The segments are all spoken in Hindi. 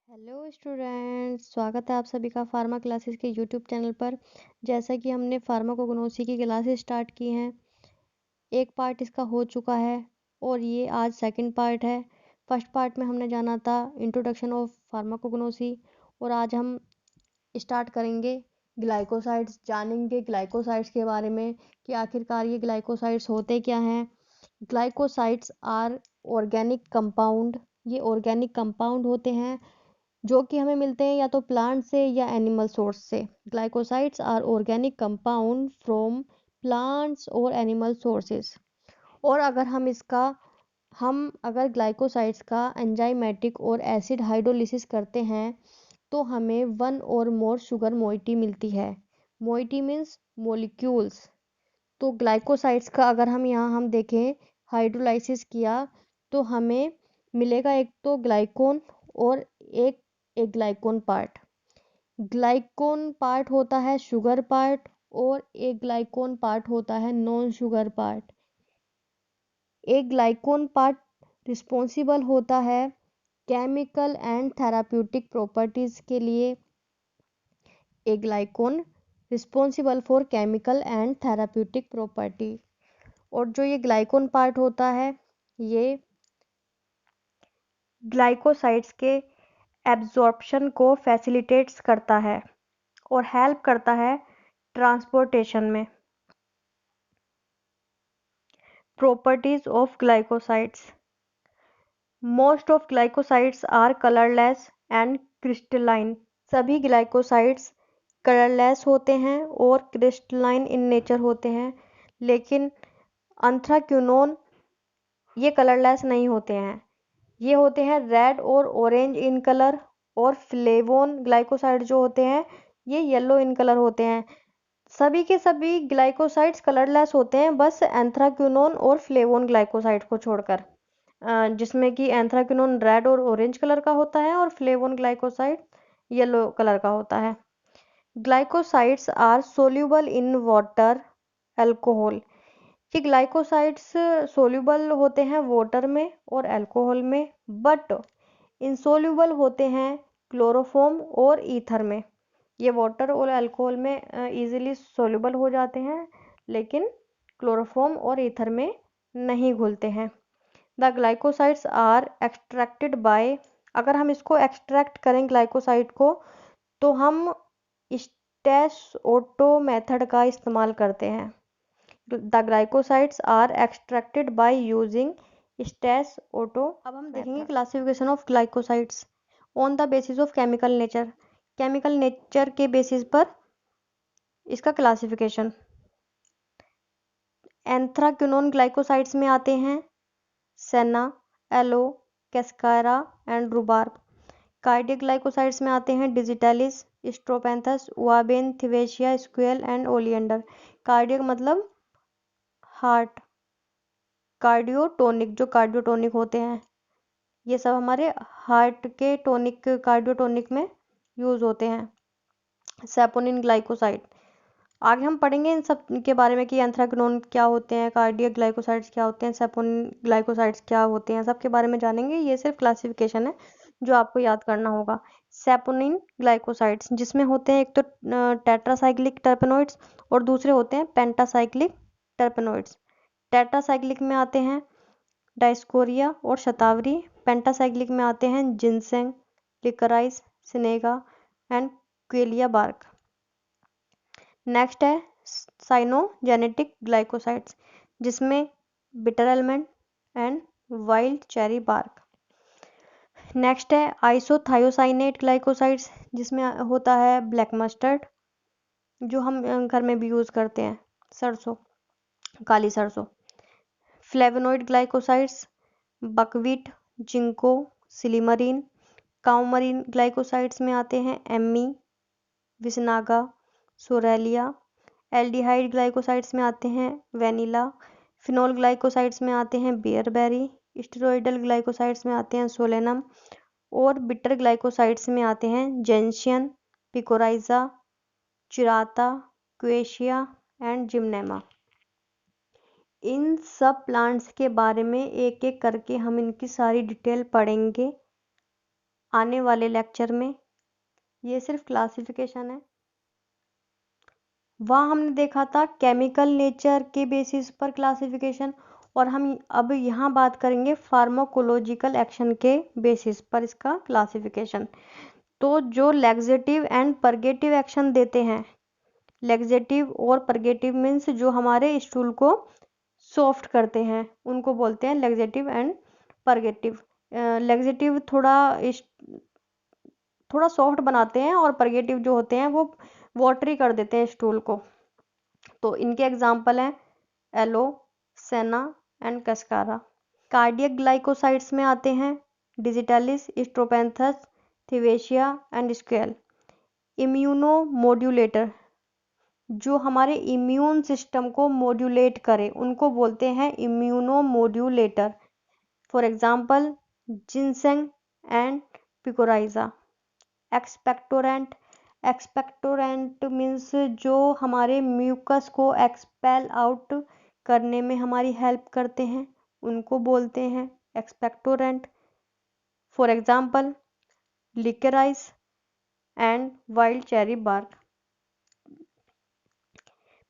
हेलो स्टूडेंट्स, स्वागत है आप सभी का फार्मा क्लासेस के यूट्यूब चैनल पर। जैसा कि हमने फार्माकोग्नोसी की क्लासेस स्टार्ट की हैं, एक पार्ट इसका हो चुका है और ये आज सेकंड पार्ट है। फर्स्ट पार्ट में हमने जाना था इंट्रोडक्शन ऑफ फार्माकोग्नोसी और आज हम स्टार्ट करेंगे ग्लाइकोसाइड्स, जानेंगे ग्लाइकोसाइड्स के बारे में कि आखिरकार ये ग्लाइकोसाइड्स होते क्या हैं। ग्लाइकोसाइड्स आर ऑर्गेनिक कंपाउंड, ये ऑर्गेनिक कंपाउंड होते हैं जो कि हमें मिलते हैं या तो प्लांट से या एनिमल सोर्स से। Glycosides are organic compound from plants और एनिमल सोर्सेज। और हम अगर ग्लाइकोसाइड्स का एंजाइमेटिक और एसिड हाइड्रोलिसिस करते हैं तो हमें वन और मोर शुगर मोइटी मिलती है। Moiety means molecules. तो ग्लाइकोसाइड्स का अगर हम देखें हाइड्रोलाइसिस किया तो हमें मिलेगा एक तो ग्लाइकोन और एक ग्लाइकोन पार्ट। ग्लाइकोन पार्ट होता है शुगर पार्ट और एक ग्लाइकोन पार्ट होता है नॉन शुगर पार्ट। एक ग्लाइकोन पार्ट रिस्पॉन्सिबल होता है केमिकल एंड थेराप्यूटिक प्रॉपर्टीज के लिए। एक ग्लाइकोन responsible for chemical and therapeutic property. और जो ये ग्लाइकोन पार्ट होता है ये ग्लाइकोसाइड्स के एब्जॉर्प्शन को फैसिलिटेट्स करता है और हेल्प करता है ट्रांसपोर्टेशन में। Properties of glycosides. Most of glycosides are colourless and crystalline. सभी ग्लाइकोसाइड्स कलरलेस होते हैं और क्रिस्टलाइन इन नेचर होते हैं, लेकिन एंथ्राक्विनोन ये कलरलेस नहीं होते हैं। ये होते हैं रेड और ऑरेंज इन कलर, और फ्लेवोन ग्लाइकोसाइड जो होते हैं ये येलो इन कलर होते हैं। सभी के सभी ग्लाइकोसाइड्स कलरलेस होते हैं, बस एंथ्राक्विनोन और फ्लेवोन ग्लाइकोसाइड को छोड़कर, जिसमें कि एंथ्राक्विनोन रेड और ऑरेंज कलर का होता है और फ्लेवोन ग्लाइकोसाइड येलो कलर का होता है। Glycosides are soluble in water, alcohol. ये ग्लाइकोसाइड्स सोल्यूबल होते हैं वाटर में और अल्कोहल में, बट इंसोल्यूबल होते हैं क्लोरोफॉर्म और ईथर में। ये वाटर और अल्कोहल में इजीली सोल्यूबल हो जाते हैं, लेकिन क्लोरोफॉर्म और ईथर में नहीं घुलते हैं। The glycosides are extracted by, अगर हम इसको एक्सट्रैक्ट करें ग्लाइकोसाइड को तो हम स्टेस ओटो मेथड का इस्तेमाल करते हैं। The glycosides are extracted by using Stas Otto. अब हम देखेंगे classification of glycosides on the basis of chemical nature. Chemical nature के बेसिस पर इसका क्लासिफिकेशन। एंथ्राक्विनोन ग्लाइकोसाइड्स में आते हैं senna, aloe, cascara and rhubarb. Cardiac glycosides में आते हैं digitalis, strophanthus, ouabain, thevetia, squill and oleander. Cardiac मतलब हार्ट। कार्डियोटोनिक, जो कार्डियोटोनिक होते हैं ये सब हमारे हार्ट के टोनिक, कार्डियोटोनिक में यूज होते हैं। सैपोनिन ग्लाइकोसाइड, आगे हम पढ़ेंगे इन सब के बारे में कि एंथ्राक्विनोन क्या होते हैं, कार्डियक ग्लाइकोसाइड्स क्या होते हैं, सैपोनिन ग्लाइकोसाइड्स क्या होते हैं, सबके बारे में जानेंगे। ये सिर्फ क्लासिफिकेशन है जो आपको याद करना होगा। सैपोनिन ग्लाइकोसाइड्स जिसमें होते हैं एक तो टेट्रासाइक्लिक टर्पेनोइड्स और दूसरे होते हैं पेंटासाइक्लिक टर्पेनोइड्स। टेट्रासाइक्लिक में आते हैं डाइस्कोरिया और शतावरी। पेंटासाइक्लिक में आते हैं ginseng, liquorice, senega and quillaia bark. Next है साइनोजेनेटिक ग्लाइकोसाइड्स जिसमें bitter almond and wild cherry bark. Next है आइसोथायोसाइनेट ग्लाइकोसाइड्स जिसमें होता है ब्लैक मस्टर्ड, जो हम घर में भी यूज़ करते हैं, सरसों, काली सरसों। Flavonoid glycosides buckwheat, ginkgo, silymarin. Coumarin glycosides में आते हैं ammi, visnaga, psoralea. Aldehyde glycosides में आते हैं वेनिला। फिनोल ग्लाइकोसाइड्स में आते हैं बियरबेरी। स्टेरॉयडल ग्लाइकोसाइड्स में आते हैं सोलेनम। और बिटर ग्लाइकोसाइड्स में आते हैं जेंशियन, पिकोराइजा, चिराता, क्वेशिया एंड जिम्नेमा। इन सब प्लांट्स के बारे में एक एक करके हम इनकी सारी डिटेल पढ़ेंगे। आने वाले लेक्चर में। ये सिर्फ क्लासिफिकेशन है। वहाँ हमने देखा था केमिकल नेचर के बेसिस पर क्लासिफिकेशन, और हम अब यहाँ बात करेंगे फार्माकोलॉजिकल एक्शन के बेसिस पर इसका क्लासिफिकेशन। तो जो लैक्सेटिव एंड परगेटिव एक्शन देते हैं, लैक्सेटिव और परगेटिव मीन्स जो हमारे स्टूल को सॉफ्ट करते हैं, उनको बोलते हैं लैक्सेटिव एंड परगेटिव। लैक्सेटिव थोड़ा सॉफ्ट बनाते हैं, और परगेटिव जो होते हैं वो वाटरी कर देते हैं स्टूल को। तो इनके एग्जाम्पल हैं एलो, सेना एंड कस्कारा। कार्डियक ग्लाइकोसाइड्स में आते हैं digitalis, strophanthus, thevetia and squill. Immuno modulator, जो हमारे इम्यून सिस्टम को मॉड्यूलेट करे, उनको बोलते हैं immuno modulator. For example ginseng and picrorhiza. Expectorant, expectorant means जो हमारे म्यूकस को एक्सपेल आउट करने में हमारी हेल्प करते हैं, उनको बोलते हैं expectorant. For example liquorice and wild cherry bark.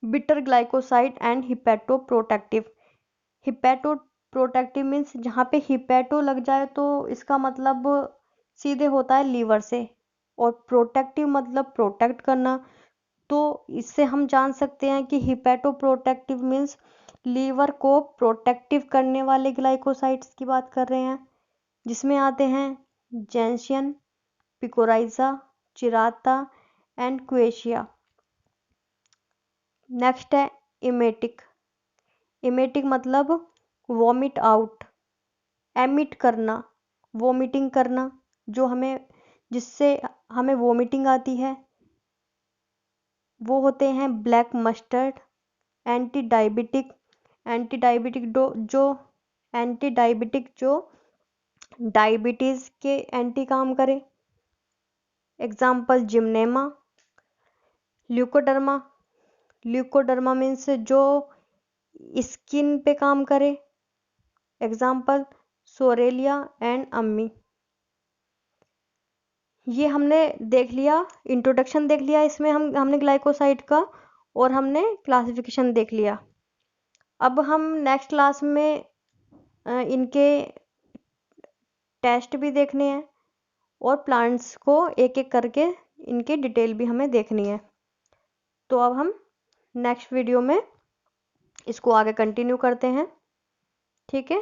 Bitter glycoside and hepatoprotective. Hepatoprotective means जहाँ पे हिपैटो लग जाए तो इसका मतलब सीधे होता है लीवर से, और प्रोटेक्टिव मतलब प्रोटेक्ट करना। तो इससे हम जान सकते हैं कि हिपैटोप्रोटेक्टिव मीन्स लीवर को प्रोटेक्टिव करने वाले ग्लाइकोसाइड्स की बात कर रहे हैं, जिसमें आते हैं जेंशियन, पिकोराइजा, चिराता एंड क्वेशिया। नेक्स्ट है इमेटिक। इमेटिक मतलब वॉमिट आउट, एमिट करना, वॉमिटिंग करना, जिससे हमें वॉमिटिंग आती है, वो होते हैं ब्लैक मस्टर्ड। एंटी डायबिटिक, जो डायबिटीज के एंटी काम करे। Example Gymnema, leucoderma. Leucoderma means जो स्किन पे काम करे। एग्जाम्पल सोरेलिया एंड अम्मी। ये हमने देख लिया, इंट्रोडक्शन देख लिया, इसमें हमने ग्लाइकोसाइड का, और हमने क्लासिफिकेशन देख लिया। अब हम नेक्स्ट क्लास में इनके टेस्ट भी देखने हैं, और प्लांट्स को एक एक करके इनकी डिटेल भी हमें देखनी है। तो अब हम नेक्स्ट वीडियो में इसको आगे कंटिन्यू करते हैं। ठीक है।